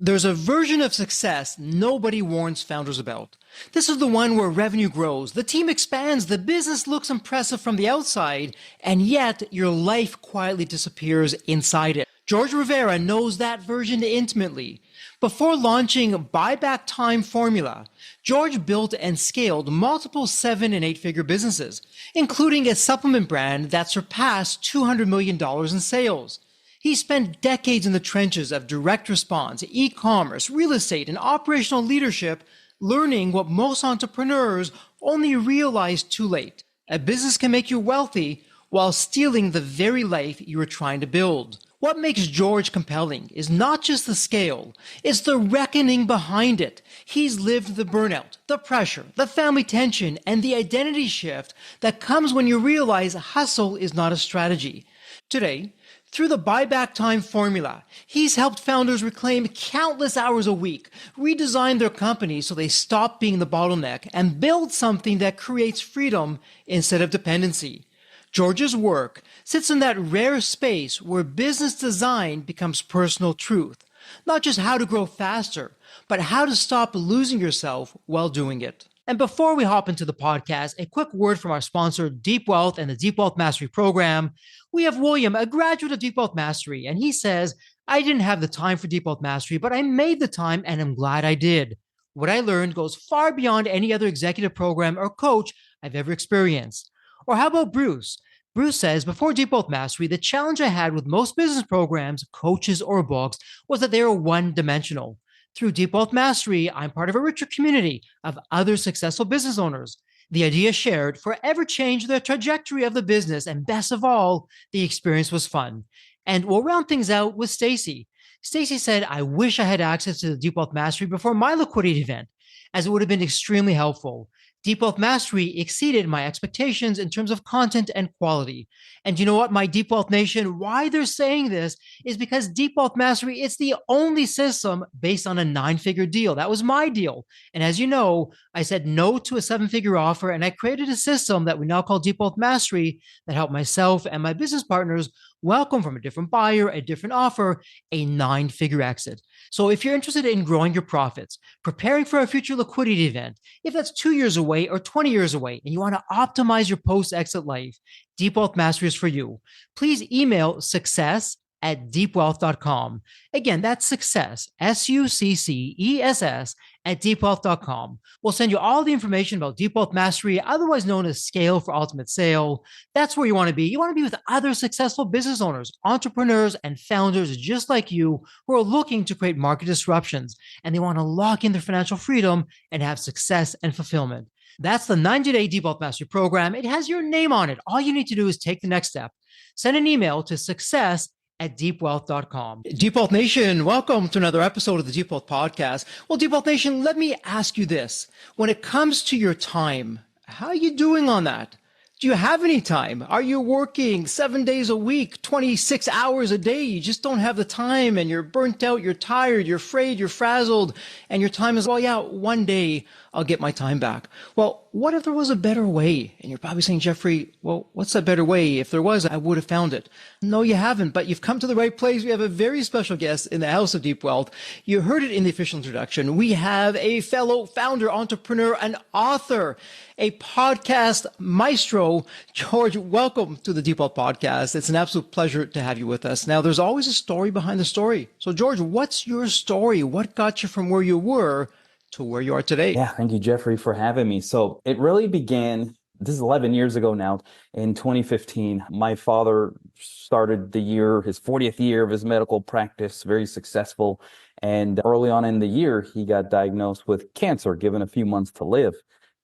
There's a version of success nobody warns founders about. This is the one where revenue grows, the team expands, the business looks impressive from the outside, and yet your life quietly disappears inside it. George Rivera knows that version intimately. Before launching Buyback Time Formula, George built and scaled multiple 7 and 8-figure businesses, including a supplement brand that surpassed $200 million in sales. He spent decades in the trenches of direct response, e-commerce, real estate, and operational leadership, learning what most entrepreneurs only realize too late. A business can make you wealthy while stealing the very life you are trying to build. What makes George compelling is not just the scale, it's the reckoning behind it. He's lived the burnout, the pressure, the family tension, and the identity shift that comes when you realize hustle is not a strategy. Today, through the Buyback Time Formula, he's helped founders reclaim countless hours a week, redesign their companies so they stop being the bottleneck, and build something that creates freedom instead of dependency. George's work sits in that rare space where business design becomes personal truth. Not just how to grow faster, but how to stop losing yourself while doing it. And before we hop into the podcast, a quick word from our sponsor, Deep Wealth and the Deep Wealth Mastery Program. We have William, a graduate of Deep Wealth Mastery, and he says, I didn't have the time for Deep Wealth Mastery, but I made the time and I'm glad I did. What I learned goes far beyond any other executive program or coach I've ever experienced. Or how about Bruce? Bruce says, before Deep Wealth Mastery, the challenge I had with most business programs, coaches, or books was that they were one-dimensional. Through Deep Wealth Mastery, I'm part of a richer community of other successful business owners. The idea shared forever changed the trajectory of the business, and best of all, the experience was fun. And we'll round things out with Stacy. Stacy said, I wish I had access to the Deep Wealth Mastery before my liquidity event, as it would have been extremely helpful. Deep Wealth Mastery exceeded my expectations in terms of content and quality. And you know what, my Deep Wealth Nation, why they're saying this is because Deep Wealth Mastery, it's the only system based on a 9-figure deal. That was my deal. And as you know, I said no to a 7-figure offer, and I created a system that we now call Deep Wealth Mastery that helped myself and my business partners welcome from a different buyer, a different offer, a 9-figure exit. So if you're interested in growing your profits, preparing for a future liquidity event, if that's 2 years away or 20 years away, and you want to optimize your post-exit life, Deep Wealth Mastery is for you. Please email success@deepwealth.com. Again, that's success, SUCCESS, at deepwealth.com. We'll send you all the information about Deep Wealth Mastery, otherwise known as Scale for Ultimate Sale. That's where you want to be. You want to be with other successful business owners, entrepreneurs, and founders just like you who are looking to create market disruptions, and they want to lock in their financial freedom and have success and fulfillment. That's the 90-day Deep Wealth Mastery Program. It has your name on it. All you need to do is take the next step. Send an email to success@deepwealth.com. Deep Wealth Nation, welcome to another episode of the Deep Wealth Podcast. Well, Deep Wealth Nation, let me ask you this. When it comes to your time, how are you doing on that? Do you have any time? Are you working 7 days a week, 26 hours a day? You just don't have the time and you're burnt out, you're tired, you're afraid, you're frazzled, and your time is, well, yeah, one day I'll get my time back. Well, what if there was a better way? And you're probably saying, Jeffrey, well, what's that better way? If there was, I would have found it. No, you haven't, but you've come to the right place. We have a very special guest in the House of Deep Wealth. You heard it in the official introduction. We have a fellow founder, entrepreneur, and author, a podcast maestro. George, welcome to the Deep Wealth Podcast. It's an absolute pleasure to have you with us. Now, there's always a story behind the story. So, George, what's your story? What got you from where you were to where you are today? Yeah, thank you, Jeffrey, for having me. So it really began, this is 11 years ago now, in 2015. My father started his 40th year of his medical practice, very successful. And early on in the year, he got diagnosed with cancer, given a few months to live.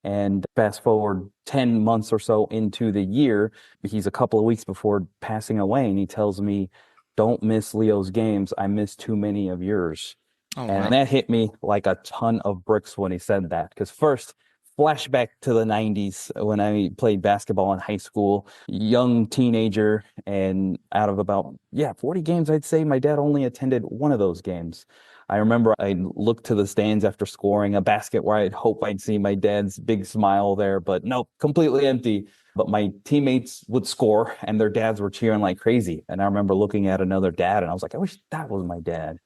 And fast forward 10 months or so into the year, he's a couple of weeks before passing away, and he tells me, don't miss Leo's games. I missed too many of yours. Oh, and wow. that hit me like a ton of bricks when he said that. Because first, flashback to the 90s when I played basketball in high school, young teenager, and out of about 40 games, I'd say my dad only attended one of those games. I remember I looked to the stands after scoring a basket where I'd hope I'd see my dad's big smile there, but nope, completely empty. But my teammates would score and their dads were cheering like crazy. And I remember looking at another dad and I was like, I wish that was my dad.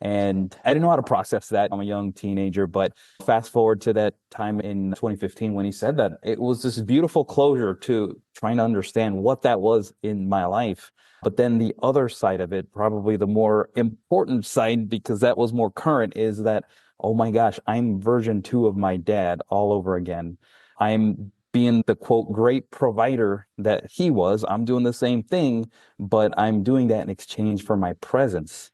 And I didn't know how to process that. I'm a young teenager, but fast forward to that time in 2015 when he said that, it was this beautiful closure to trying to understand what that was in my life. But then the other side of it, probably the more important side, because that was more current, is that, oh my gosh, I'm version two of my dad all over again. I'm being the quote great provider that he was. I'm doing the same thing, but I'm doing that in exchange for my presence.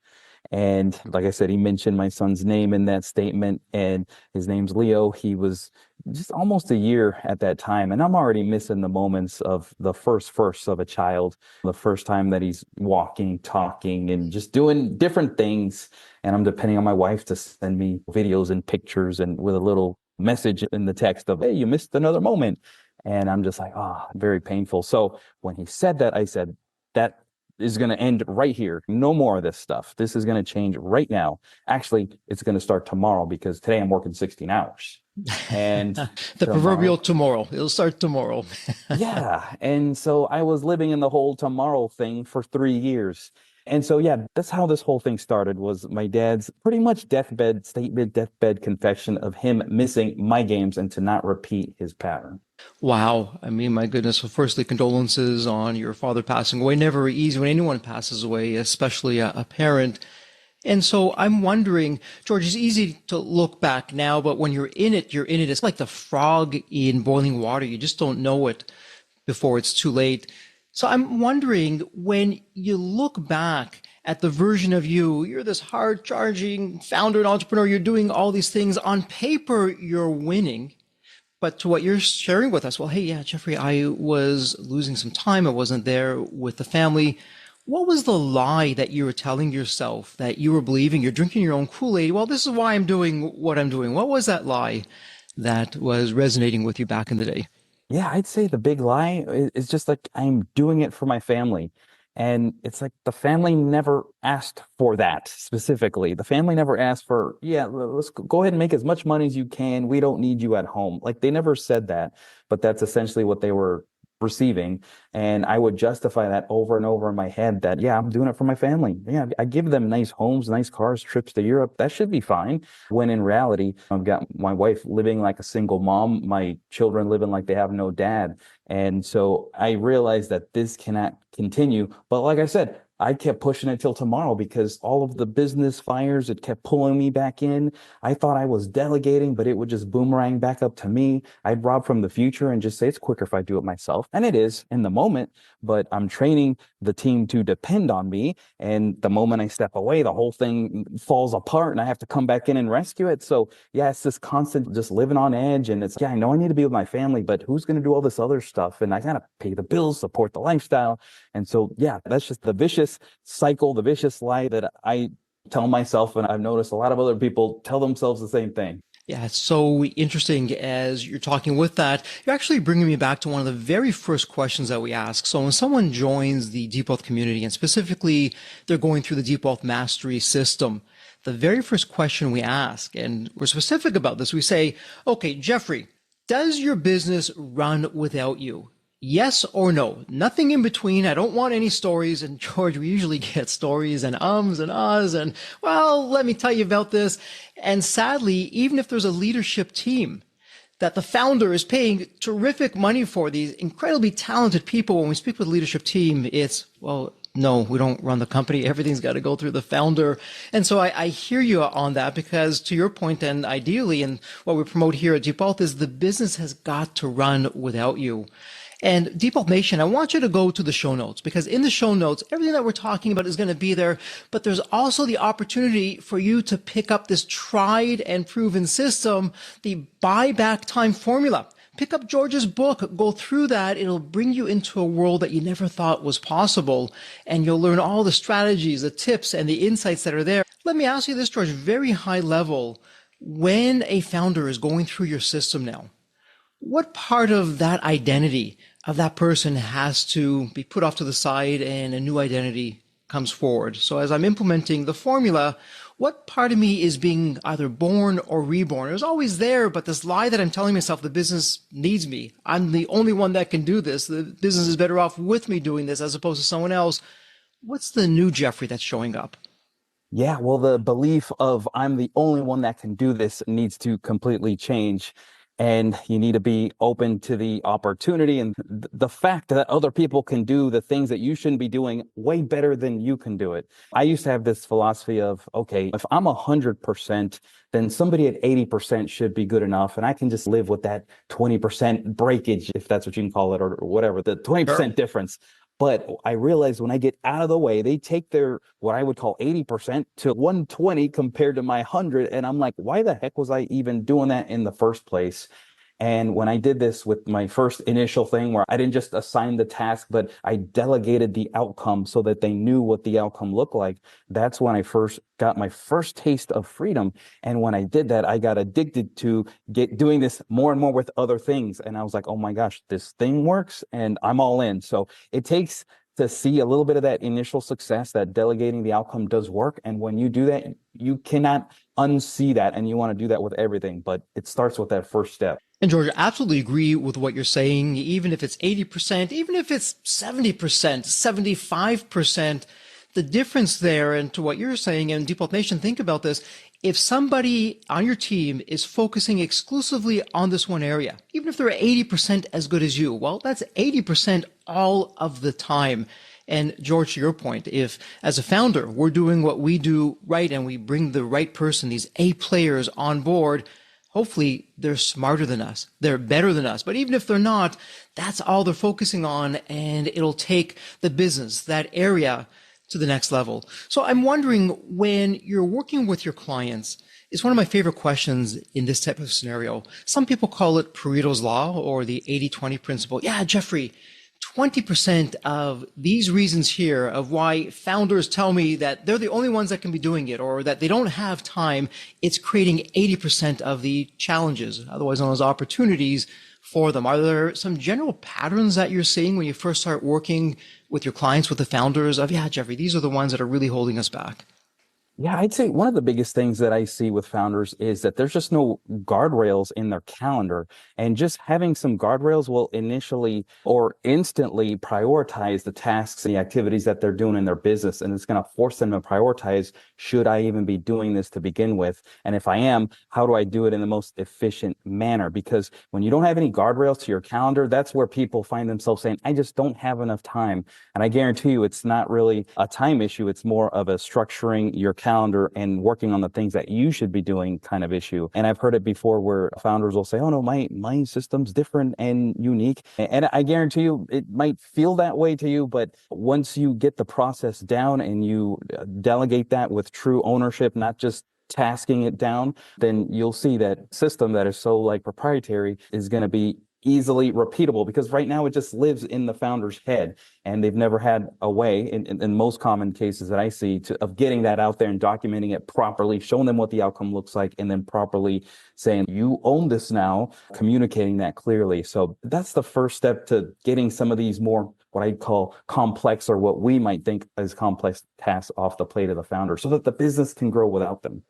And like I said, he mentioned my son's name in that statement, and his name's Leo. He was just almost a year at that time. And I'm already missing the moments of the first of a child, the first time that he's walking, talking, and just doing different things. And I'm depending on my wife to send me videos and pictures and with a little message in the text of, hey, you missed another moment. And I'm just like, oh, very painful. So when he said that, I said, that is going to end right here. No more of this stuff. This is going to change right now. Actually, it's going to start tomorrow because today I'm working 16 hours. And The proverbial tomorrow. It'll start tomorrow. yeah. And so I was living in the whole tomorrow thing for 3 years. And so, yeah, that's how this whole thing started, was my dad's pretty much deathbed statement, deathbed confession of him missing my games and to not repeat his pattern. Wow. I mean, my goodness. Well, firstly, condolences on your father passing away. Never easy when anyone passes away, especially a parent. And so I'm wondering, George, it's easy to look back now, but when you're in it, you're in it. It's like the frog in boiling water. You just don't know it before it's too late. So I'm wondering, when you look back at the version of you, you're this hard charging founder and entrepreneur, you're doing all these things. On paper, you're winning. But to what you're sharing with us, well, hey, yeah, Jeffrey, I was losing some time. I wasn't there with the family. What was the lie that you were telling yourself, that you were believing? You're drinking your own Kool-Aid. Well, this is why I'm doing what I'm doing. What was that lie that was resonating with you back in the day? Yeah, I'd say the big lie is just like I'm doing it for my family. And it's like the family never asked for that specifically. The family never asked for, yeah, let's go ahead and make as much money as you can. We don't need you at home. Like they never said that, but that's essentially what they were receiving. And I would justify that over and over in my head that, yeah, I'm doing it for my family. Yeah, I give them nice homes, nice cars, trips to Europe. That should be fine. When in reality, I've got my wife living like a single mom, my children living like they have no dad. And so I realized that this cannot continue. But like I said, I kept pushing it till tomorrow because all of the business fires, it kept pulling me back in. I thought I was delegating, but it would just boomerang back up to me. I'd rob from the future and just say it's quicker if I do it myself. And it is in the moment, but I'm training the team to depend on me. And the moment I step away, the whole thing falls apart and I have to come back in and rescue it. So yeah, it's this constant just living on edge. And it's, yeah, I know I need to be with my family, but who's going to do all this other stuff? And I got to pay the bills, support the lifestyle. And so, yeah, that's just the vicious cycle, the vicious lie that I tell myself. And I've noticed a lot of other people tell themselves the same thing. Yeah, it's so interesting as you're talking with that. You're actually bringing me back to one of the very first questions that we ask. So when someone joins the Deep Wealth community, and specifically they're going through the Deep Wealth Mastery system, the very first question we ask, and we're specific about this, we say, okay, Jeffrey, does your business run without you? Yes or no? Nothing in between. I don't want any stories. And George, we usually get stories and ums and ahs and, well, let me tell you about this. And sadly, even if there's a leadership team that the founder is paying terrific money for, these incredibly talented people, when we speak with the leadership team, it's, well, no, we don't run the company. Everything's got to go through the founder. And so I hear you on that, because to your point, and ideally, and what we promote here at Deep Wealth, is the business has got to run without you. And Deep Wealth Nation, I want you to go to the show notes, because in the show notes, everything that we're talking about is going to be there. But there's also the opportunity for you to pick up this tried and proven system, the buyback time formula. Pick up George's book, go through that. It'll bring you into a world that you never thought was possible. And you'll learn all the strategies, the tips, and the insights that are there. Let me ask you this, George, very high level. When a founder is going through your system now, what part of that identity of that person has to be put off to the side and a new identity comes forward? So as I'm implementing the formula, what part of me is being either born or reborn? It was always there, but this lie that I'm telling myself, the business needs me. I'm the only one that can do this. The business is better off with me doing this as opposed to someone else. What's the new Jeffrey that's showing up? Yeah, well, the belief of I'm the only one that can do this needs to completely change. And you need to be open to the opportunity and the fact that other people can do the things that you shouldn't be doing way better than you can do it. I used to have this philosophy of, okay, if I'm 100%, then somebody at 80% should be good enough. And I can just live with that 20% breakage, if that's what you can call it, or whatever, the Sure. 20% difference. But I realized when I get out of the way, they take their what I would call 80% to 120 compared to my 100. And I'm like, why the heck was I even doing that in the first place? And when I did this with my first initial thing where I didn't just assign the task, but I delegated the outcome so that they knew what the outcome looked like, that's when I first got my first taste of freedom. And when I did that, I got addicted to doing this more and more with other things. And I was like, oh my gosh, this thing works and I'm all in. So it takes to see a little bit of that initial success that delegating the outcome does work. And when you do that, you cannot unsee that. And you want to do that with everything, but it starts with that first step. And George, I absolutely agree with what you're saying. Even if it's 80%, even if it's 70%, 75%, the difference there and to what you're saying, and Deep Wealth Nation, think about this. If somebody on your team is focusing exclusively on this one area, even if they're 80% as good as you, well, that's 80% all of the time. And George, to your point, if as a founder, we're doing what we do right and we bring the right person, these A players on board, hopefully they're smarter than us. They're better than us. But even if they're not, that's all they're focusing on. And it'll take the business, that area, to the next level. So I'm wondering, when you're working with your clients, it's one of my favorite questions in this type of scenario. Some people call it Pareto's Law or the 80-20 principle. Yeah, Jeffrey, 20% of these reasons here of why founders tell me that they're the only ones that can be doing it or that they don't have time, it's creating 80% of the challenges, otherwise known as opportunities for them. Are there some general patterns that you're seeing when you first start working with your clients, with the founders of, yeah, Jeffrey, these are the ones that are really holding us back? Yeah, I'd say one of the biggest things that I see with founders is that there's just no guardrails in their calendar. And just having some guardrails will initially or instantly prioritize the tasks and the activities that they're doing in their business. And it's going to force them to prioritize, should I even be doing this to begin with? And if I am, how do I do it in the most efficient manner? Because when you don't have any guardrails to your calendar, that's where people find themselves saying, I just don't have enough time. And I guarantee you, it's not really a time issue. It's more of a structuring your calendar and working on the things that you should be doing kind of issue. And I've heard it before where founders will say, oh no, my system's different and unique. And I guarantee you, it might feel that way to you, but once you get the process down and you delegate that with true ownership, not just tasking it down, then you'll see that system that is so like proprietary is going to be easily repeatable, because right now it just lives in the founder's head and they've never had a way in most common cases that I see of getting that out there and documenting it properly, showing them what the outcome looks like, and then properly saying, you own this now, communicating that clearly. So that's the first step to getting some of these more what I call complex, or what we might think as complex tasks, off the plate of the founder so that the business can grow without them.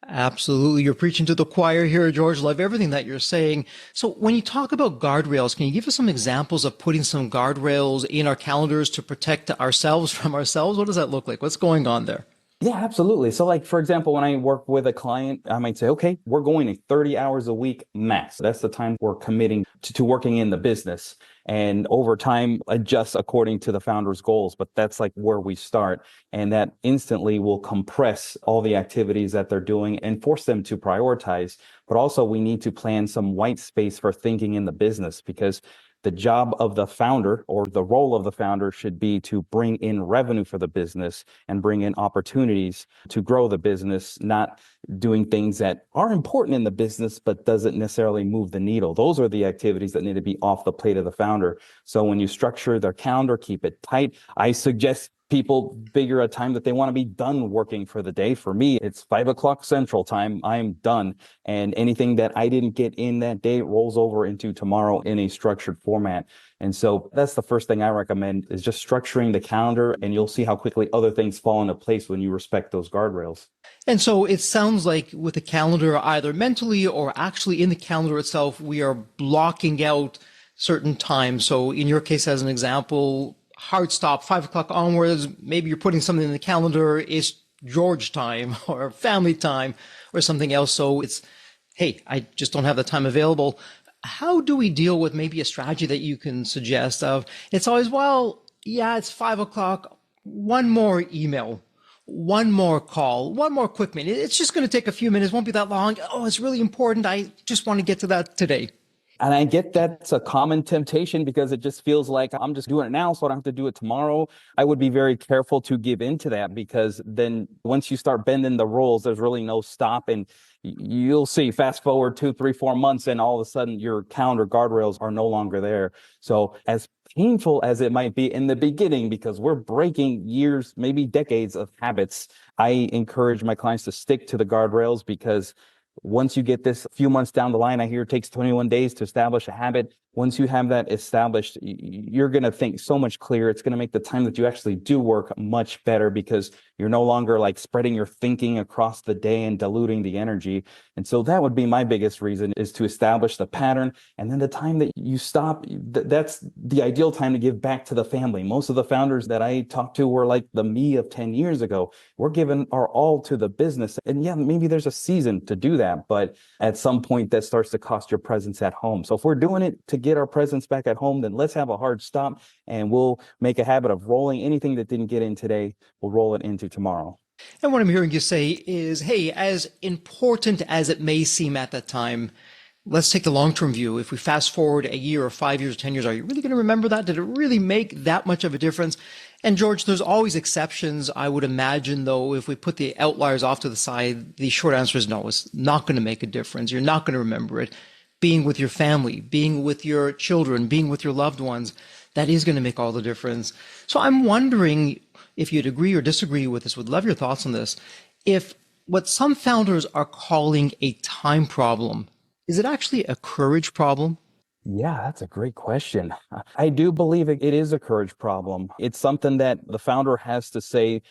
Absolutely. You're preaching to the choir here, George. Love everything that you're saying. So when you talk about guardrails, can you give us some examples of putting some guardrails in our calendars to protect ourselves from ourselves? What does that look like? What's going on there? Yeah, absolutely. So like, for example, when I work with a client, I might say, okay, we're going to 30 hours a week max. That's the time we're committing to working in the business. And over time, adjust according to the founder's goals. But that's like where we start. And that instantly will compress all the activities that they're doing and force them to prioritize. But also we need to plan some white space for thinking in the business, because the job of the founder, or the role of the founder, should be to bring in revenue for the business and bring in opportunities to grow the business, not doing things that are important in the business but doesn't necessarily move the needle. Those are the activities that need to be off the plate of the founder. So when you structure their calendar, keep it tight. I suggest people figure a time that they want to be done working for the day. For me, it's 5 o'clock Central Time. I'm done. And anything that I didn't get in that day rolls over into tomorrow in a structured format. And so that's the first thing I recommend, is just structuring the calendar, and you'll see how quickly other things fall into place when you respect those guardrails. And so it sounds like with the calendar, either mentally or actually in the calendar itself, we are blocking out certain times. So in your case, as an example, hard stop, 5 o'clock onwards, maybe you're putting something in the calendar. It's George time or family time or something else. So it's, hey, I just don't have the time available. How do we deal with maybe a strategy that you can suggest of it's always, well, yeah, it's 5 o'clock, one more email, one more call, one more quick minute. It's just going to take a few minutes, won't be that long. Oh, it's really important. I just want to get to that today. And I get that's a common temptation because it just feels like I'm just doing it now, so I don't have to do it tomorrow. I would be very careful to give in to that because then once you start bending the rules, there's really no stop. And you'll see fast forward 2, 3, 4 months, and all of a sudden your calendar guardrails are no longer there. So as painful as it might be in the beginning, because we're breaking years, maybe decades of habits, I encourage my clients to stick to the guardrails because once you get this a few months down the line, I hear it takes 21 days to establish a habit. Once you have that established, you're going to think so much clearer. It's going to make the time that you actually do work much better because you're no longer like spreading your thinking across the day and diluting the energy. And so that would be my biggest reason is to establish the pattern. And then the time that you stop, that's the ideal time to give back to the family. Most of the founders that I talked to were like the me of 10 years ago. We're giving our all to the business. And yeah, maybe there's a season to do that, but at some point that starts to cost your presence at home. So if we're doing it to get our presence back at home, then let's have a hard stop and we'll make a habit of rolling anything that didn't get in today. We'll roll it into tomorrow. And what I'm hearing you say is, hey, as important as it may seem at that time, let's take the long-term view. If we fast forward a year or 5 years or 10 years, are you really going to remember that? Did it really make that much of a difference? And George, there's always exceptions. I would imagine, though, if we put the outliers off to the side, the short answer is no, it's not going to make a difference. You're not going to remember it. Being with your family, being with your children, being with your loved ones, that is going to make all the difference. So I'm wondering if you'd agree or disagree with this, would love your thoughts on this. If what some founders are calling a time problem, is it actually a courage problem? Yeah, that's a great question. I do believe it is a courage problem. It's something that the founder has to say,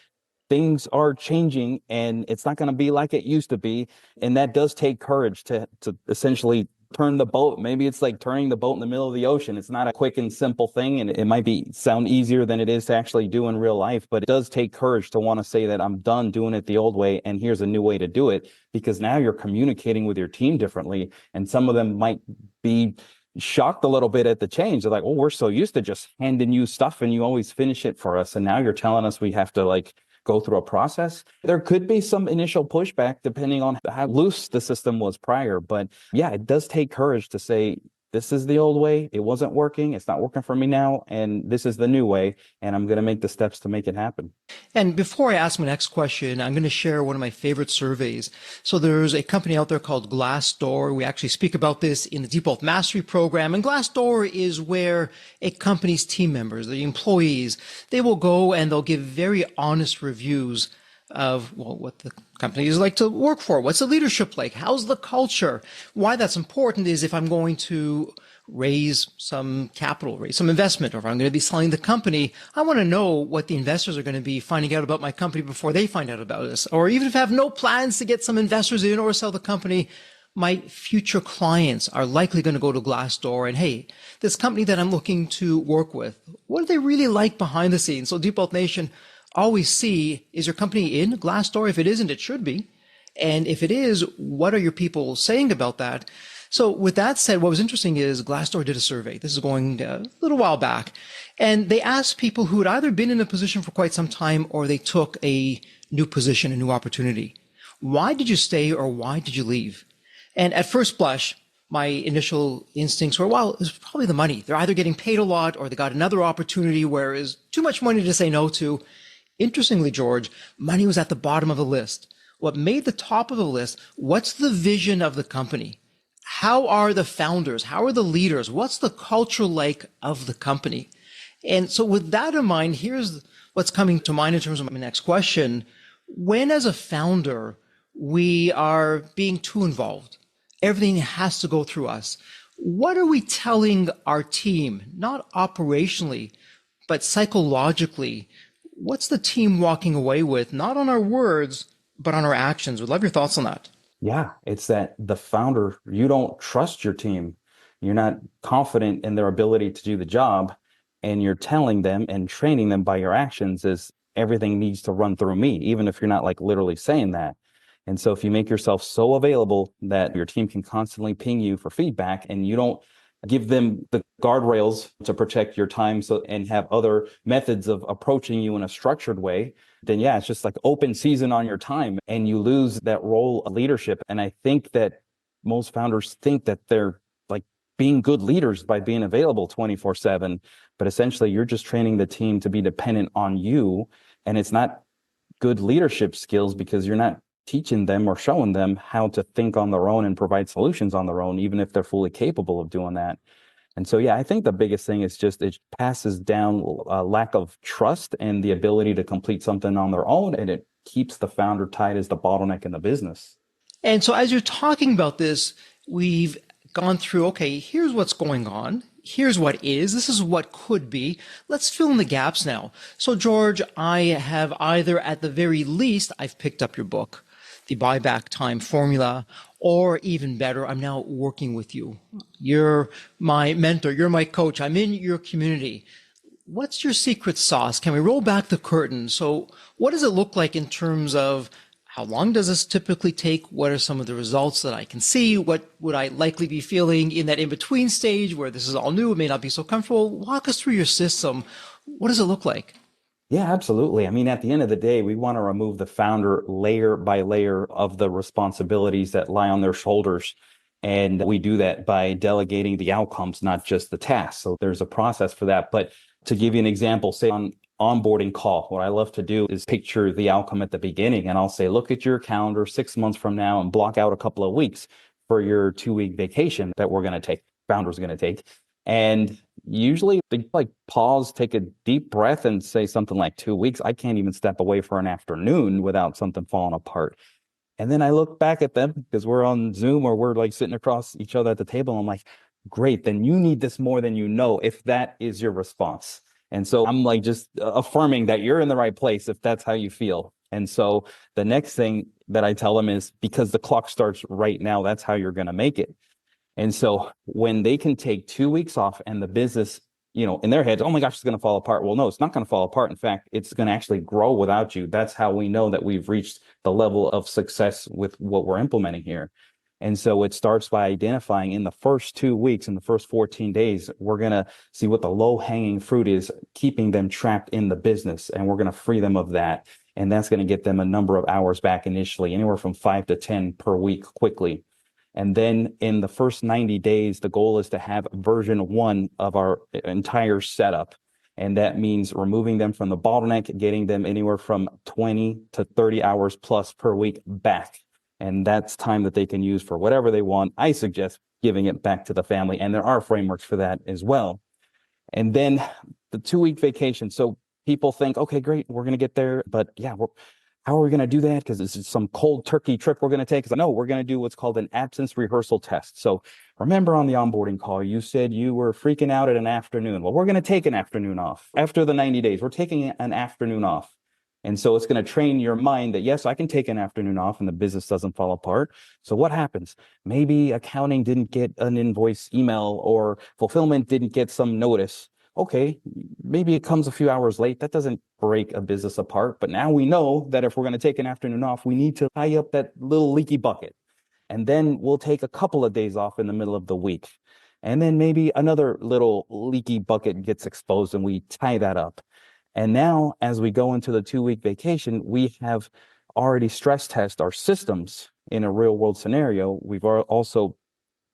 things are changing and it's not going to be like it used to be. And that does take courage to essentially turn the boat. Maybe it's like turning the boat in the middle of the ocean. It's not a quick and simple thing. And it might be sound easier than it is to actually do in real life, but it does take courage to want to say that I'm done doing it the old way. And here's a new way to do it, because now you're communicating with your team differently. And some of them might be shocked a little bit at the change. They're like, oh, we're so used to just handing you stuff and you always finish it for us. And now you're telling us we have to like go through a process. There could be some initial pushback depending on how loose the system was prior. But yeah, it does take courage to say, this is the old way. It wasn't working. It's not working for me now. And this is the new way. And I'm going to make the steps to make it happen. And before I ask my next question, I'm going to share one of my favorite surveys. So there's a company out there called Glassdoor. We actually speak about this in the Deep Wealth Mastery program. And Glassdoor is where a company's team members, the employees, they will go and they'll give very honest reviews of, well, what the company is like to work for. What's the leadership like? How's the culture? Why that's important is if I'm going to raise some capital, raise some investment, or if I'm going to be selling the company, I want to know what the investors are going to be finding out about my company before they find out about us. Or even if I have no plans to get some investors in or sell the company, my future clients are likely going to go to Glassdoor and, hey, this company that I'm looking to work with, what do they really like behind the scenes? So Deep Wealth Nation, always see, is your company in Glassdoor? If it isn't, it should be. And if it is, what are your people saying about that? So with that said, what was interesting is Glassdoor did a survey. This is going a little while back. And they asked people who had either been in a position for quite some time or they took a new position, a new opportunity. Why did you stay or why did you leave? And at first blush, my initial instincts were, well, it's probably the money. They're either getting paid a lot or they got another opportunity where it's too much money to say no to. Interestingly, George, money was at the bottom of the list. What made the top of the list? What's the vision of the company? How are the founders? How are the leaders? What's the culture like of the company? And so with that in mind, here's what's coming to mind in terms of my next question. When as a founder, we are being too involved, everything has to go through us. What are we telling our team, not operationally, but psychologically? What's the team walking away with, not on our words, but on our actions? Would love your thoughts on that. Yeah, it's that the founder, you don't trust your team. You're not confident in their ability to do the job. And you're telling them and training them by your actions is everything needs to run through me, even if you're not like literally saying that. And so if you make yourself so available that your team can constantly ping you for feedback and you don't give them the guardrails to protect your time and have other methods of approaching you in a structured way, then yeah, it's just like open season on your time and you lose that role of leadership. And I think that most founders think that they're like being good leaders by being available 24/7, but essentially you're just training the team to be dependent on you. And it's not good leadership skills because you're not teaching them or showing them how to think on their own and provide solutions on their own, even if they're fully capable of doing that. And so, yeah, I think the biggest thing is just it passes down a lack of trust and the ability to complete something on their own, and it keeps the founder tied as the bottleneck in the business. And so as you're talking about this, we've gone through, okay, here's what's going on. Here's what is. This is what could be. Let's fill in the gaps now. So, George, I have either at the very least, I've picked up your book, The Buyback Time Formula, or even better, I'm now working with you. You're my mentor. You're my coach. I'm in your community. What's your secret sauce? Can we roll back the curtain? So what does it look like in terms of how long does this typically take? What are some of the results that I can see? What would I likely be feeling in that in-between stage where this is all new, it may not be so comfortable? Walk us through your system. What does it look like? Yeah, absolutely. I mean, at the end of the day, we want to remove the founder layer by layer of the responsibilities that lie on their shoulders. And we do that by delegating the outcomes, not just the tasks. So there's a process for that. But to give you an example, say on onboarding call, what I love to do is picture the outcome at the beginning. And I'll say, look at your calendar 6 months from now and block out a couple of weeks for your 2-week vacation that we're going to take, founder's going to take. And usually they like pause, take a deep breath and say something like 2 weeks. I can't even step away for an afternoon without something falling apart. And then I look back at them because we're on Zoom or we're like sitting across each other at the table. And I'm like, great, then you need this more than you know if that is your response. And so I'm like just affirming that you're in the right place if that's how you feel. And so the next thing that I tell them is because the clock starts right now, that's how you're going to make it. And so when they can take 2 weeks off and the business, in their heads, oh my gosh, it's going to fall apart. Well, no, it's not going to fall apart. In fact, it's going to actually grow without you. That's how we know that we've reached the level of success with what we're implementing here. And so it starts by identifying in the first 2 weeks, in the first 14 days, we're going to see what the low hanging fruit is, keeping them trapped in the business. And we're going to free them of that. And that's going to get them a number of hours back initially, anywhere from 5 to 10 per week quickly. And then in the first 90 days, the goal is to have version 1 of our entire setup. And that means removing them from the bottleneck, getting them anywhere from 20 to 30 hours plus per week back. And that's time that they can use for whatever they want. I suggest giving it back to the family. And there are frameworks for that as well. And then the 2-week vacation. So people think, okay, great, we're going to get there. But yeah, how are we going to do that? Because this is some cold turkey trip we're going to take. No, we're going to do what's called an absence rehearsal test. So remember on the onboarding call, you said you were freaking out at an afternoon. Well, we're going to take an afternoon off. After the 90 days, we're taking an afternoon off. And so it's going to train your mind that, yes, I can take an afternoon off and the business doesn't fall apart. So what happens? Maybe accounting didn't get an invoice email or fulfillment didn't get some notice. Okay, maybe it comes a few hours late. That doesn't break a business apart. But now we know that if we're going to take an afternoon off, we need to tie up that little leaky bucket. And then we'll take a couple of days off in the middle of the week. And then maybe another little leaky bucket gets exposed and we tie that up. And now as we go into the 2-week vacation, we have already stress test our systems in a real world scenario. We've also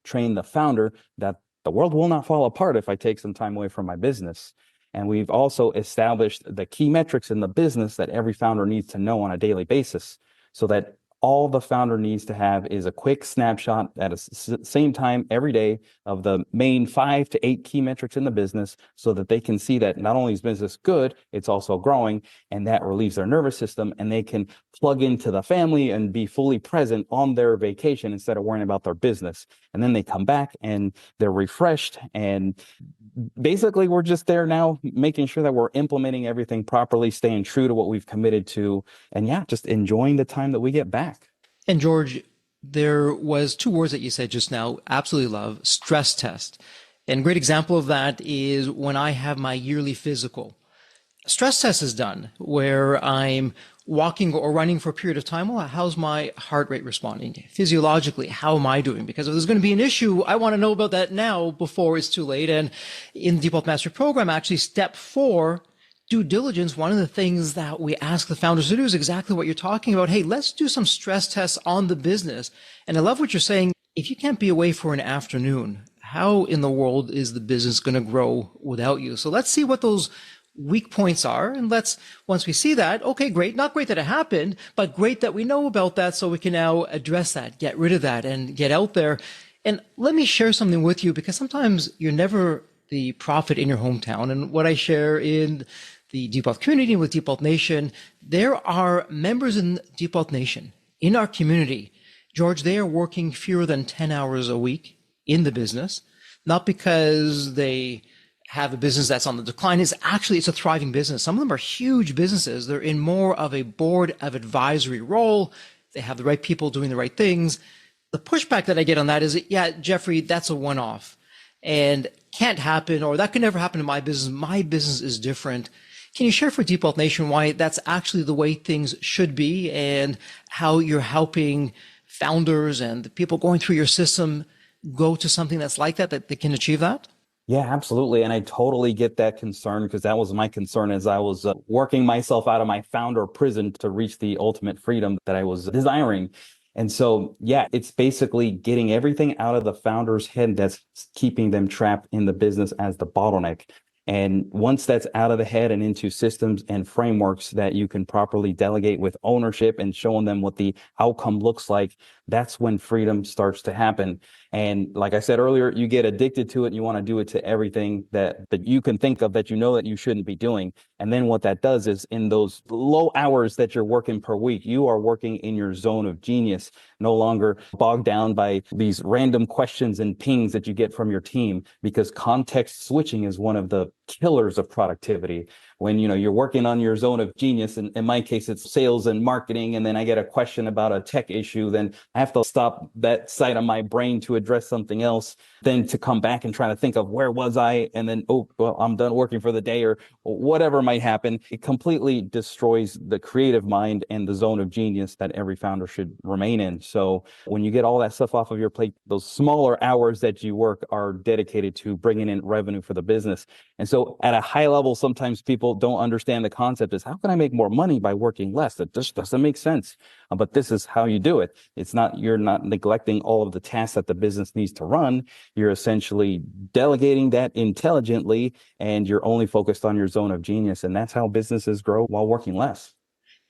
trained the founder that the world will not fall apart if I take some time away from my business. And we've also established the key metrics in the business that every founder needs to know on a daily basis so that all the founder needs to have is a quick snapshot at a same time every day of the main 5 to 8 key metrics in the business so that they can see that not only is business good, it's also growing, and that relieves their nervous system and they can plug into the family and be fully present on their vacation instead of worrying about their business. And then they come back and they're refreshed, and basically we're just there now making sure that we're implementing everything properly, staying true to what we've committed to, and yeah, just enjoying the time that we get back. And George, there was 2 words that you said just now, absolutely love, stress test. And a great example of that is when I have my yearly physical. stress test is done where I'm walking or running for a period of time. Well, how's my heart rate responding? Physiologically, how am I doing? Because if there's going to be an issue, I want to know about that now before it's too late. And in the Deep Wealth Mastery Program, actually, step 4, due diligence, one of the things that we ask the founders to do is exactly what you're talking about. Hey, let's do some stress tests on the business. And I love what you're saying. If you can't be away for an afternoon, how in the world is the business going to grow without you? So let's see what those weak points are. And once we see that, okay, great. Not great that it happened, but great that we know about that so we can now address that, get rid of that, and get out there. And let me share something with you, because sometimes you're never the prophet in your hometown. And what I share in the Deep Wealth community with Deep Wealth Nation, there are members in Deep Wealth Nation in our community. George, they are working fewer than 10 hours a week in the business, not because they have a business that's on the decline. It's a thriving business. Some of them are huge businesses. They're in more of a board of advisory role. They have the right people doing the right things. The pushback that I get on that is, yeah, Jeffrey, that's a one-off and can't happen, or that could never happen in my business. My business is different. Can you share for Deep Wealth Nation why that's actually the way things should be, and how you're helping founders and the people going through your system go to something that's like that they can achieve that? Yeah, absolutely. And I totally get that concern, because that was my concern as I was working myself out of my founder prison to reach the ultimate freedom that I was desiring. And so, yeah, it's basically getting everything out of the founder's head that's keeping them trapped in the business as the bottleneck. And once that's out of the head and into systems and frameworks that you can properly delegate with ownership and showing them what the outcome looks like, that's when freedom starts to happen. And like I said earlier, you get addicted to it. You want to do it to everything that you can think of that you know that you shouldn't be doing. And then what that does is, in those low hours that you're working per week, you are working in your zone of genius, no longer bogged down by these random questions and pings that you get from your team, because context switching is one of the killers of productivity. When you're working on your zone of genius, and in my case it's sales and marketing, and then I get a question about a tech issue, then I have to stop that side of my brain to address something else, then to come back and try to think of where was I, and then, oh, well, I'm done working for the day, or whatever might happen. It completely destroys the creative mind and the zone of genius that every founder should remain in. So when you get all that stuff off of your plate, those smaller hours that you work are dedicated to bringing in revenue for the business. And so at a high level, sometimes people don't understand the concept is, how can I make more money by working less? That just doesn't make sense. But this is how you do it. You're not neglecting all of the tasks that the business needs to run. You're essentially delegating that intelligently, and you're only focused on your zone of genius. And that's how businesses grow while working less.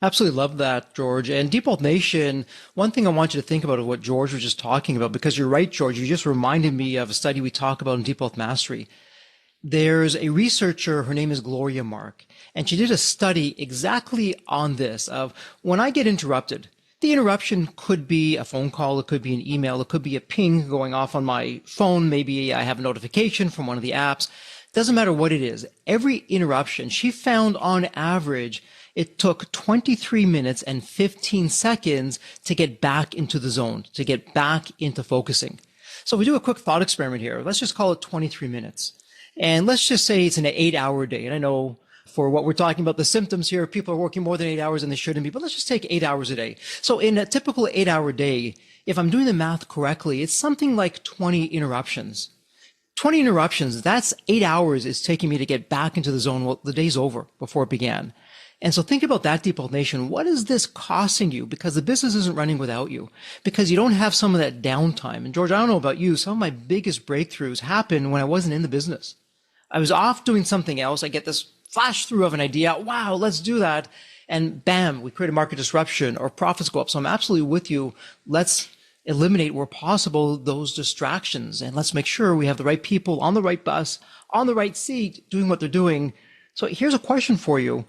Absolutely love that, George. And Deep Wealth Nation, one thing I want you to think about is what George was just talking about, because you're right, George. You just reminded me of a study we talk about in Deep Wealth Mastery. There's a researcher, her name is Gloria Mark, and she did a study exactly on this of when I get interrupted. The interruption could be a phone call, it could be an email, it could be a ping going off on my phone. Maybe I have a notification from one of the apps. Doesn't matter what it is. Every interruption, she found on average, it took 23 minutes and 15 seconds to get back into the zone, to get back into focusing. So we do a quick thought experiment here. Let's just call it 23 minutes. And let's just say it's an 8-hour day. And I know for what we're talking about, the symptoms here, people are working more than 8 hours and they shouldn't be, but let's just take 8 hours a day. So in a typical 8-hour day, if I'm doing the math correctly, it's something like 20 interruptions. 20 interruptions, that's 8 hours it's taking me to get back into the zone. Well, the day's over before it began. And so think about that, Deep Wealth Nation. What is this costing you? Because the business isn't running without you, because you don't have some of that downtime. And George, I don't know about you, some of my biggest breakthroughs happened when I wasn't in the business. I was off doing something else. I get this flash through of an idea. Wow, let's do that. And bam, we create a market disruption or profits go up. So I'm absolutely with you. Let's eliminate where possible those distractions, and let's make sure we have the right people on the right bus, on the right seat, doing what they're doing. So here's a question for you.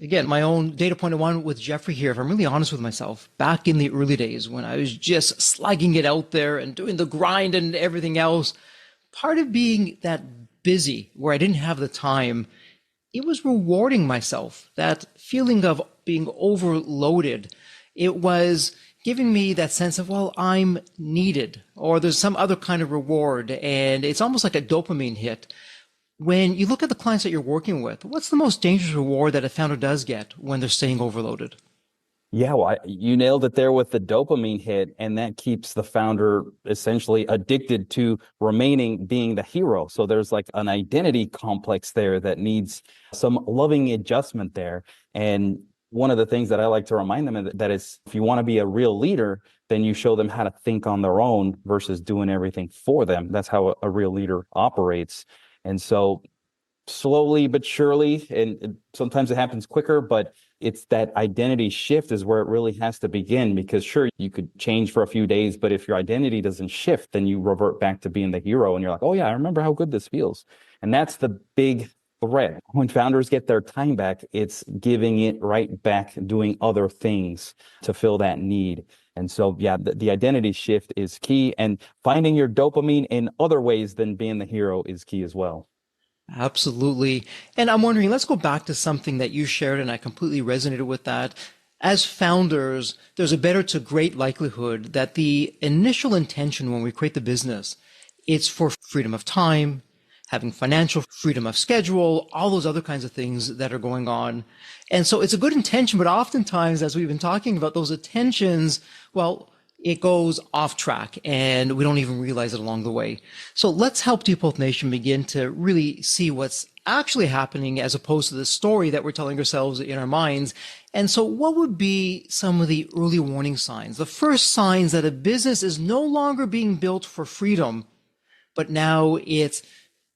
Again, my own data point of one with Jeffrey here. If I'm really honest with myself, back in the early days when I was just slugging it out there and doing the grind and everything else, part of being that busy where I didn't have the time, it was rewarding myself. That feeling of being overloaded, it was giving me that sense of, well, I'm needed, or there's some other kind of reward. And it's almost like a dopamine hit. When you look at the clients that you're working with, what's the most dangerous reward that a founder does get when they're staying overloaded? Yeah, well, you nailed it there with the dopamine hit, and that keeps the founder essentially addicted to remaining being the hero. So there's like an identity complex there that needs some loving adjustment there. And one of the things that I like to remind them of that is if you want to be a real leader, then you show them how to think on their own versus doing everything for them. That's how a real leader operates. And so slowly but surely, and sometimes it happens quicker, but it's that identity shift is where it really has to begin, because sure, you could change for a few days, but if your identity doesn't shift, then you revert back to being the hero and you're like, oh yeah, I remember how good this feels. And that's the big threat. When founders get their time back, it's giving it right back, doing other things to fill that need. And so, yeah, the identity shift is key, and finding your dopamine in other ways than being the hero is key as well. Absolutely. And I'm wondering, let's go back to something that you shared, and I completely resonated with that. As founders, there's a better to great likelihood that the initial intention when we create the business, it's for freedom of time, having financial freedom of schedule, all those other kinds of things that are going on. And so it's a good intention, but oftentimes, as we've been talking about, those intentions, well, it goes off track and we don't even realize it along the way. So let's help Deep Nation begin to really see what's actually happening as opposed to the story that we're telling ourselves in our minds. And so what would be some of the early warning signs, the first signs that a business is no longer being built for freedom, but now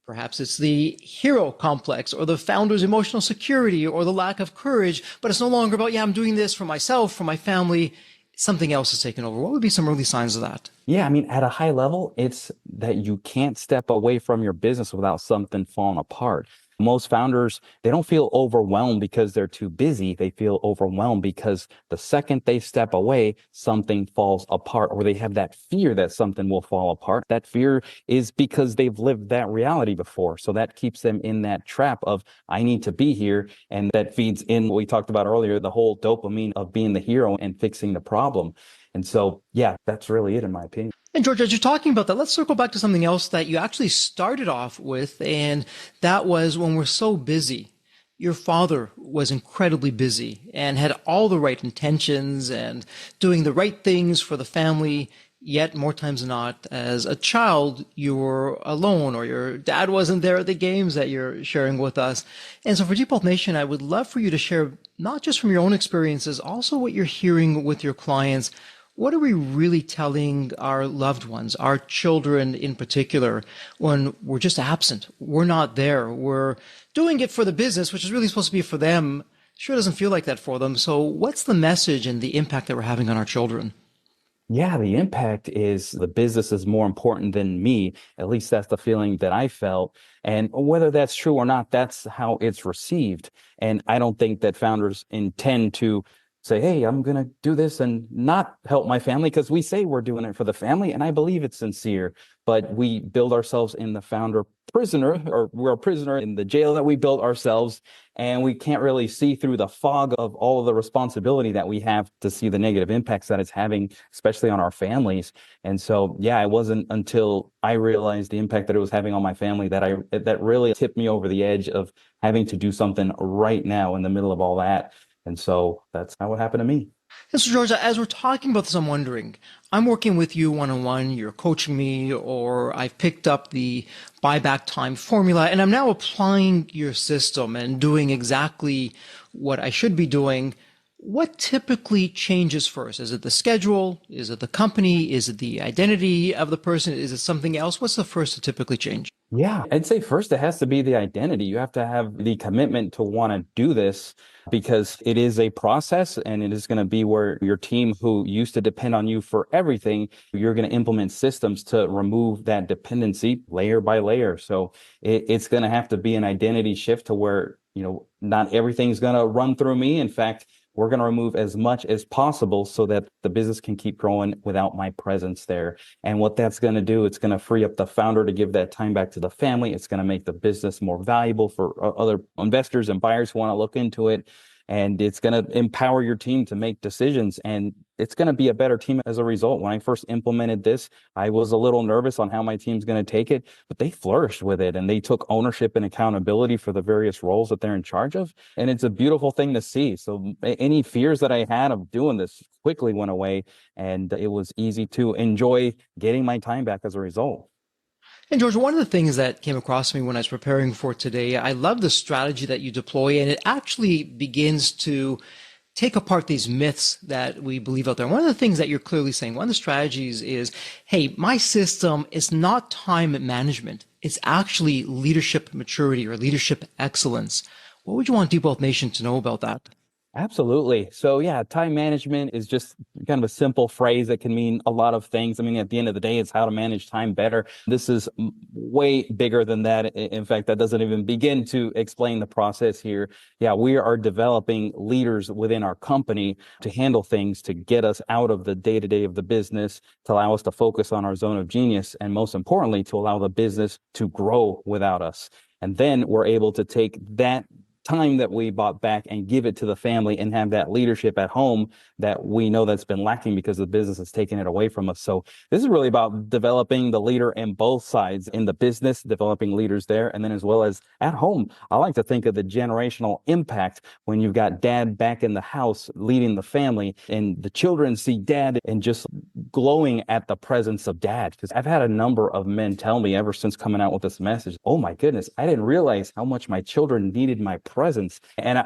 perhaps it's the hero complex or the founder's emotional security or the lack of courage, but it's no longer about, yeah, I'm doing this for myself, for my family. Something else is taken over. What would be some early signs of that? Yeah, I mean, at a high level, it's that you can't step away from your business without something falling apart. Most founders, they don't feel overwhelmed because they're too busy. They feel overwhelmed because the second they step away, something falls apart, or they have that fear that something will fall apart. That fear is because they've lived that reality before. So that keeps them in that trap of, I need to be here. And that feeds in what we talked about earlier, the whole dopamine of being the hero and fixing the problem. And so, yeah, that's really it, in my opinion. And George, as you're talking about that, let's circle back to something else that you actually started off with, and that was when we're so busy. Your father was incredibly busy and had all the right intentions and doing the right things for the family. Yet more times than not, as a child, you were alone or your dad wasn't there at the games that you're sharing with us. And so for Deep Health Nation, I would love for you to share not just from your own experiences, also what you're hearing with your clients. What are we really telling our loved ones, our children in particular, when we're just absent? We're not there. We're doing it for the business, which is really supposed to be for them. Sure doesn't feel like that for them. So what's the message and the impact that we're having on our children? Yeah, the impact is the business is more important than me. At least that's the feeling that I felt. And whether that's true or not, that's how it's received. And I don't think that founders intend to say, hey, I'm going to do this and not help my family, because we say we're doing it for the family. And I believe it's sincere, but we build ourselves in the founder prisoner, or we're a prisoner in the jail that we built ourselves. And we can't really see through the fog of all of the responsibility that we have to see the negative impacts that it's having, especially on our families. And so, yeah, it wasn't until I realized the impact that it was having on my family that really tipped me over the edge of having to do something right now in the middle of all that. And so that's how it happened to me. And so, Georgia, as we're talking about this, I'm wondering, I'm working with you one-on-one, you're coaching me, or I've picked up the buyback time formula, and I'm now applying your system and doing exactly what I should be doing. What typically changes first? Is it the schedule? Is it the company? Is it the identity of the person? Is it something else? What's the first to typically change? Yeah, I'd say first it has to be the identity. You have to have the commitment to want to do this, because it is a process, and it is going to be where your team who used to depend on you for everything, you're going to implement systems to remove that dependency layer by layer. So it's going to have to be an identity shift to where, not everything's going to run through me. In fact, we're going to remove as much as possible so that the business can keep growing without my presence there. And what that's going to do, it's going to free up the founder to give that time back to the family. It's going to make the business more valuable for other investors and buyers who want to look into it. And it's going to empower your team to make decisions. And it's going to be a better team as a result. When I first implemented this, I was a little nervous on how my team's going to take it, but they flourished with it and they took ownership and accountability for the various roles that they're in charge of. And it's a beautiful thing to see. So any fears that I had of doing this quickly went away, and it was easy to enjoy getting my time back as a result. And George, one of the things that came across me when I was preparing for today, I love the strategy that you deploy, and it actually begins to take apart these myths that we believe out there. One of the things that you're clearly saying, one of the strategies is, hey, my system is not time management. It's actually leadership maturity or leadership excellence. What would you want Deep Wealth Nation to know about that? Absolutely. So yeah, time management is just kind of a simple phrase that can mean a lot of things. I mean, at the end of the day, it's how to manage time better. This is way bigger than that. In fact, that doesn't even begin to explain the process here. Yeah, we are developing leaders within our company to handle things, to get us out of the day-to-day of the business, to allow us to focus on our zone of genius, and most importantly, to allow the business to grow without us. And then we're able to take that time that we bought back and give it to the family and have that leadership at home that we know that's been lacking because the business has taken it away from us. So this is really about developing the leader in both sides, in the business, developing leaders there, and then as well as at home. I like to think of the generational impact when you've got dad back in the house leading the family and the children see dad and just glowing at the presence of dad. Because I've had a number of men tell me ever since coming out with this message, oh my goodness, I didn't realize how much my children needed my presence. And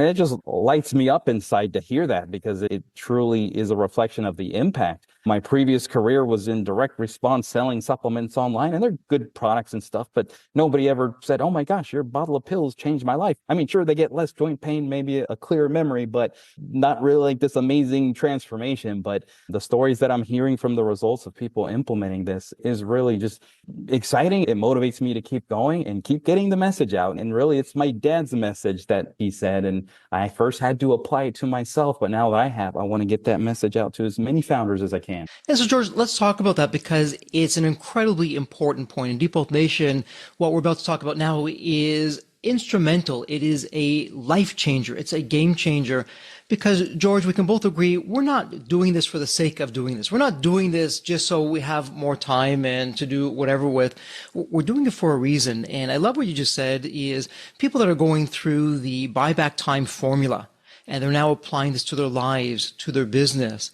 it just lights me up inside to hear that, because it truly is a reflection of the impact. My previous career was in direct response selling supplements online, and they're good products and stuff, but nobody ever said, oh my gosh, your bottle of pills changed my life. I mean, sure, they get less joint pain, maybe a clearer memory, but not really like this amazing transformation. But the stories that I'm hearing from the results of people implementing this is really just exciting. It motivates me to keep going and keep getting the message out. And really, it's my dad's message that he said, and I first had to apply it to myself, but now that I have, I want to get that message out to as many founders as I can. And so, George, let's talk about that because it's an incredibly important point. In Deep Wealth Nation, what we're about to talk about now is instrumental. It is a life changer. It's a game changer because, George, we can both agree we're not doing this for the sake of doing this. We're not doing this just so we have more time and to do whatever with. We're doing it for a reason. And I love what you just said is people that are going through the buyback time formula and they're now applying this to their lives, to their business.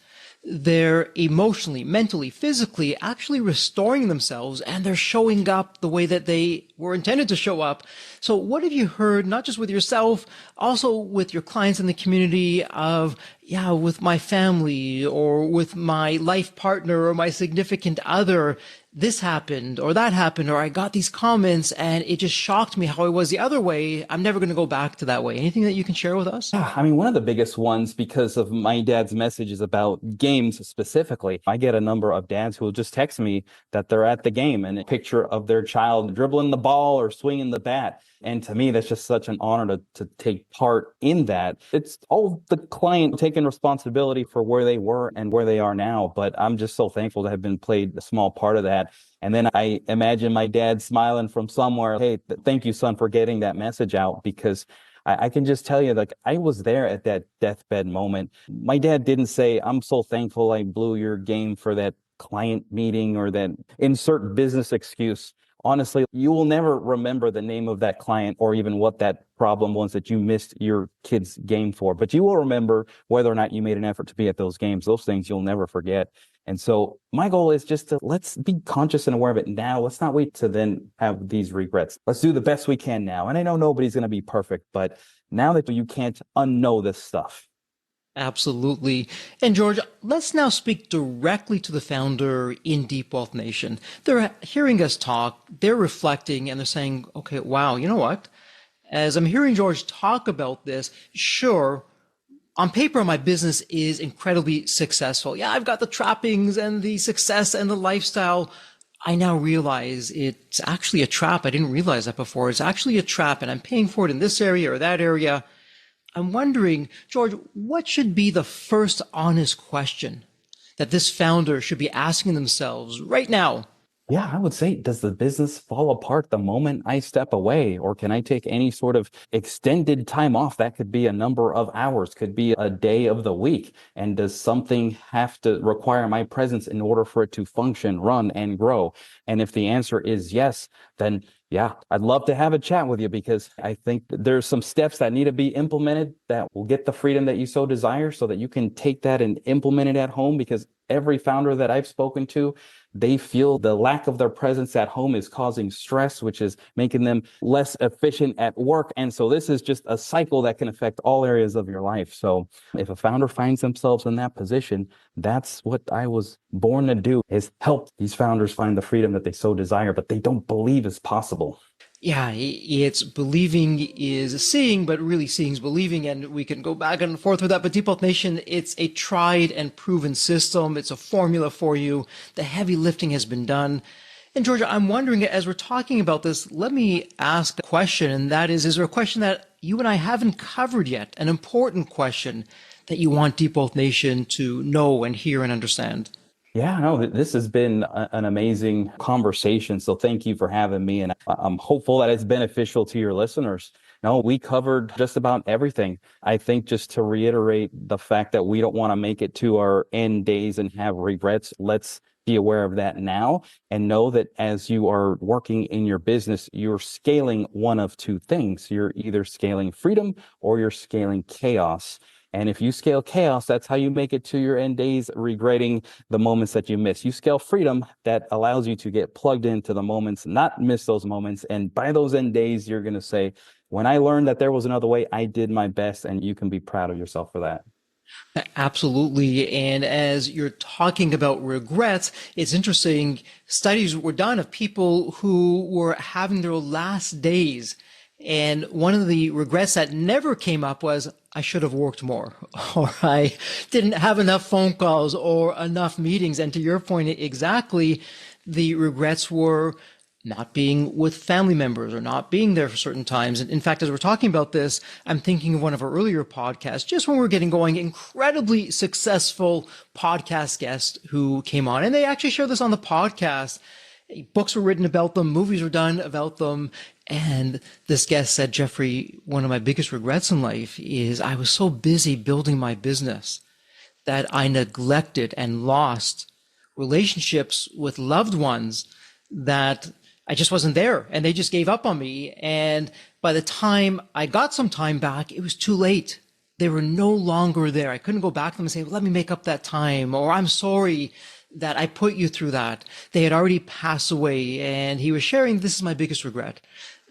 They're emotionally, mentally, physically actually restoring themselves, and they're showing up the way that they were intended to show up. So what have you heard, not just with yourself, also with your clients in the community of, yeah, with my family or with my life partner or my significant other, this happened or that happened, or I got these comments and it just shocked me how I was the other way. I'm never going to go back to that way. Anything that you can share with us? Yeah, I mean, one of the biggest ones, because of my dad's messages about games specifically, I get a number of dads who will just text me that they're at the game and a picture of their child dribbling the ball or swinging the bat. And to me, that's just such an honor to take part in that. It's all the client taking responsibility for where they were and where they are now. But I'm just so thankful to have been played a small part of that. And then I imagine my dad smiling from somewhere. Hey, thank you, son, for getting that message out, because I can just tell you, like, I was there at that deathbed moment. My dad didn't say, I'm so thankful I blew your game for that client meeting or that insert business excuse. Honestly, you will never remember the name of that client or even what that problem was that you missed your kid's game for, but you will remember whether or not you made an effort to be at those games. Those things you'll never forget. And so my goal is just to let's be conscious and aware of it now. Let's not wait to then have these regrets. Let's do the best we can now. And I know nobody's going to be perfect, but now that you can't unknow this stuff. Absolutely. And George, let's now speak directly to the founder in Deep Wealth Nation. They're hearing us talk, they're reflecting, and they're saying, okay, wow, you know what? As I'm hearing George talk about this, sure, on paper, my business is incredibly successful. Yeah, I've got the trappings and the success and the lifestyle. I now realize it's actually a trap. I didn't realize that before. It's actually a trap, and I'm paying for it in this area or that area. I'm wondering, George, what should be the first honest question that this founder should be asking themselves right now Yeah, I would say, does the business fall apart the moment I step away? Or can I take any sort of extended time off? That could be a number of hours, could be a day of the week. And does something have to require my presence in order for it to function, run, and grow? And if the answer is yes, then yeah, I'd love to have a chat with you because I think there's some steps that need to be implemented that will get the freedom that you so desire so that you can take that and implement it at home. Because every founder that I've spoken to, they feel the lack of their presence at home is causing stress, which is making them less efficient at work. And so this is just a cycle that can affect all areas of your life. So if a founder finds themselves in that position, that's what I was born to do, is help these founders find the freedom that they so desire, but they don't believe is possible. Yeah, it's believing is seeing, but really seeing is believing. And we can go back and forth with that. But Deep Health Nation, it's a tried and proven system. It's a formula for you. The heavy lifting has been done. And Georgia, I'm wondering, as we're talking about this, let me ask a question. And that is there a question that you and I haven't covered yet? An important question that you want Deep Health Nation to know and hear and understand? Yeah, no, this has been an amazing conversation. So thank you for having me. And I'm hopeful that it's beneficial to your listeners. No, we covered just about everything. I think just to reiterate the fact that we don't want to make it to our end days and have regrets. Let's be aware of that now and know that as you are working in your business, you're scaling one of two things. You're either scaling freedom or you're scaling chaos. And if you scale chaos, that's how you make it to your end days, regretting the moments that you miss. You scale freedom, that allows you to get plugged into the moments, not miss those moments. And by those end days, you're going to say, when I learned that there was another way, I did my best. And you can be proud of yourself for that. Absolutely. And as you're talking about regrets, it's interesting. Studies were done of people who were having their last days. And one of the regrets that never came up was, I should have worked more, or I didn't have enough phone calls or enough meetings. And to your point, exactly, the regrets were not being with family members or not being there for certain times. And in fact, as we're talking about this, I'm thinking of one of our earlier podcasts, just when we were getting going, incredibly successful podcast guest who came on, and they actually shared this on the podcast. Books were written about them, movies were done about them. And this guest said, Jeffrey, one of my biggest regrets in life is I was so busy building my business that I neglected and lost relationships with loved ones that I just wasn't there, and they just gave up on me. And by the time I got some time back, it was too late. They were no longer there. I couldn't go back to them and say, let me make up that time, or I'm sorry that I put you through that. They had already passed away. And he was sharing, this is my biggest regret,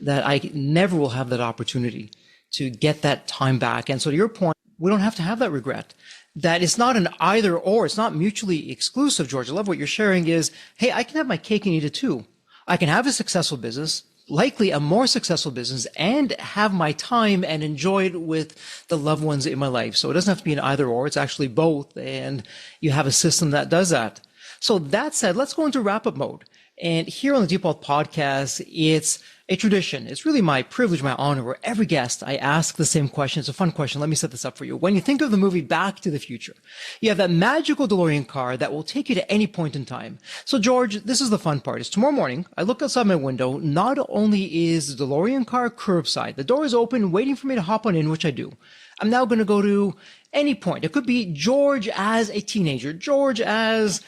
that I never will have that opportunity to get that time back. And so to your point, we don't have to have that regret. That it's not an either or, it's not mutually exclusive, George. I love what you're sharing is, hey, I can have my cake and eat it too. I can have a successful business, likely a more successful business, and have my time and enjoy it with the loved ones in my life. So it doesn't have to be an either or, it's actually both. And you have a system that does that. So that said, let's go into wrap up mode. And here on the Deep Wealth Podcast, it's a tradition. It's really my privilege, my honor, where every guest, I ask the same question. It's a fun question. Let me set this up for you. When you think of the movie Back to the Future, you have that magical DeLorean car that will take you to any point in time. So George, this is the fun part. It's tomorrow morning. I look outside my window. Not only is the DeLorean car curbside, the door is open, waiting for me to hop on in, which I do. I'm now going to go to any point. It could be George as a teenager, George as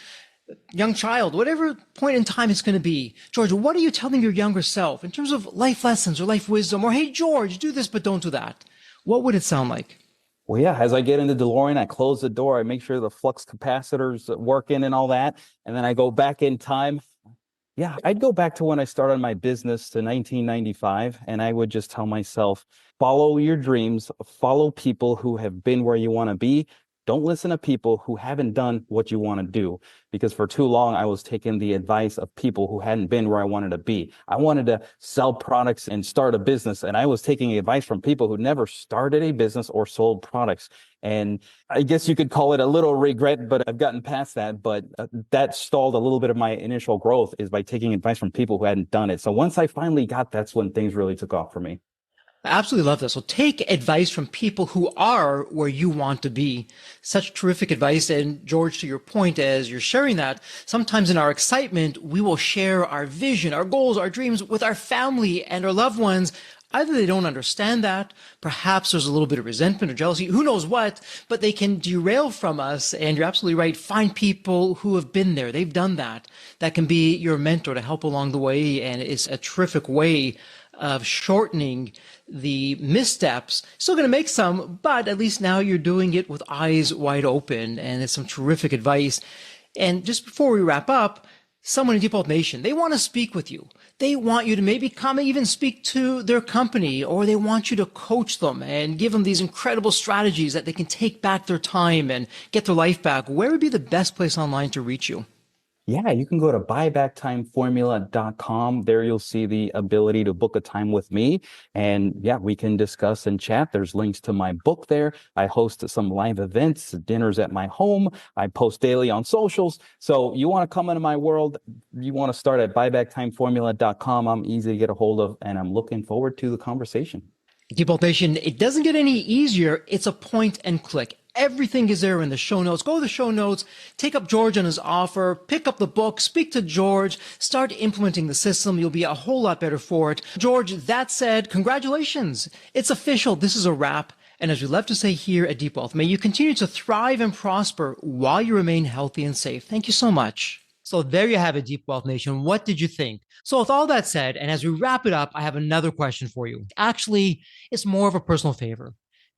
young child, whatever point in time it's going to be. George, what are you telling your younger self in terms of life lessons or life wisdom? Or, hey, George, do this, but don't do that. What would it sound like? Well, yeah, as I get into DeLorean, I close the door, I make sure the flux capacitors working and all that, and then I go back in time. Yeah, I'd go back to when I started my business to 1995, and I would just tell myself, follow your dreams, follow people who have been where you want to be. Don't listen to people who haven't done what you want to do, because for too long I was taking the advice of people who hadn't been where I wanted to be. I wanted to sell products and start a business, and I was taking advice from people who never started a business or sold products. And I guess you could call it a little regret, but I've gotten past that. But that stalled a little bit of my initial growth, is by taking advice from people who hadn't done it. So once I finally got, that's when things really took off for me. I absolutely love this. So take advice from people who are where you want to be. Such terrific advice. And George, to your point, as you're sharing that, sometimes in our excitement, we will share our vision, our goals, our dreams with our family and our loved ones. Either they don't understand that, perhaps there's a little bit of resentment or jealousy, who knows what, but they can derail from us. And you're absolutely right. Find people who have been there. They've done that. That can be your mentor to help along the way. And it's a terrific way of shortening the missteps. Still going to make some, but at least now you're doing it with eyes wide open. And it's some terrific advice. And just before we wrap up, someone in Deep Wealth Nation, they want to speak with you. They want you to maybe come and even speak to their company, or they want you to coach them and give them these incredible strategies that they can take back their time and get their life back. Where would be the best place online to reach you? Yeah, you can go to buybacktimeformula.com. There you'll see the ability to book a time with me. And yeah, we can discuss and chat. There's links to my book there. I host some live events, dinners at my home. I post daily on socials. So you want to come into my world, you want to start at buybacktimeformula.com. I'm easy to get a hold of, and I'm looking forward to the conversation. Deep Wealth Nation, it doesn't get any easier. It's a point and click. Everything is there in the show notes. Go to the show notes, take up George on his offer, pick up the book, speak to George, start implementing the system. You'll be a whole lot better for it. George, that said, congratulations. It's official. This is a wrap. And as we love to say here at Deep Wealth, may you continue to thrive and prosper while you remain healthy and safe. Thank you so much. So there you have it, Deep Wealth Nation. What did you think? So with all that said, and as we wrap it up, I have another question for you. Actually, it's more of a personal favor.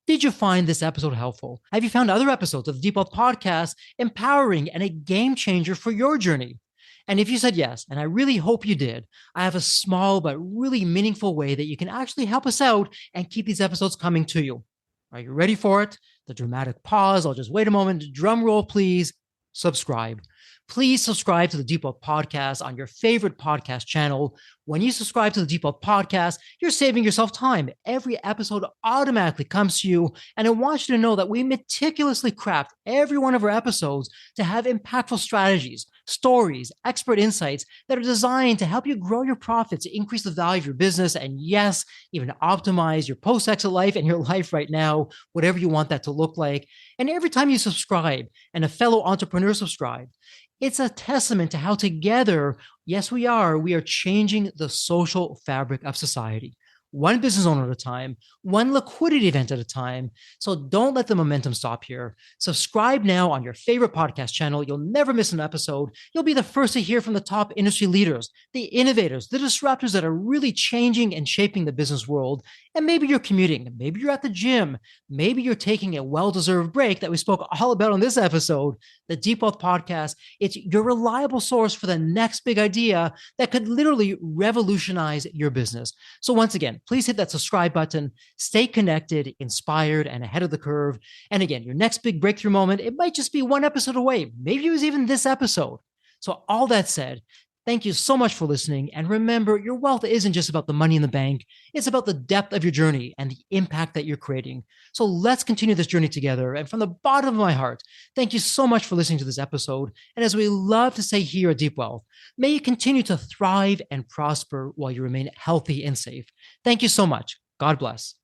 Did you find this episode helpful? Have you found other episodes of the Deep Wealth Podcast empowering and a game changer for your journey? And if you said yes, and I really hope you did, I have a small but really meaningful way that you can actually help us out and keep these episodes coming to you. Are you ready for it? The dramatic pause. I'll just wait a moment. Drum roll, please. Subscribe. Please subscribe to the Deep Wealth Podcast on your favorite podcast channel. When you subscribe to the Deep Wealth Podcast, you're saving yourself time. Every episode automatically comes to you. And I want you to know that we meticulously craft every one of our episodes to have impactful strategies, stories, expert insights that are designed to help you grow your profits, increase the value of your business, and yes, even optimize your post-exit life and your life right now, whatever you want that to look like. And every time you subscribe and a fellow entrepreneur subscribe, it's a testament to how together, yes, we are changing the social fabric of society. One business owner at a time, one liquidity event at a time. So don't let the momentum stop here. Subscribe now on your favorite podcast channel. You'll never miss an episode. You'll be the first to hear from the top industry leaders, the innovators, the disruptors that are really changing and shaping the business world. And maybe you're commuting, maybe you're at the gym, maybe you're taking a well-deserved break that we spoke all about on this episode. The Deep Wealth Podcast, it's your reliable source for the next big idea that could literally revolutionize your business. So once again, please hit that subscribe button, stay connected, inspired, and ahead of the curve. And again, your next big breakthrough moment, it might just be one episode away. Maybe it was even this episode. So all that said, thank you so much for listening. And remember, your wealth isn't just about the money in the bank. It's about the depth of your journey and the impact that you're creating. So let's continue this journey together. And from the bottom of my heart, thank you so much for listening to this episode. And as we love to say here at Deep Wealth, may you continue to thrive and prosper while you remain healthy and safe. Thank you so much. God bless.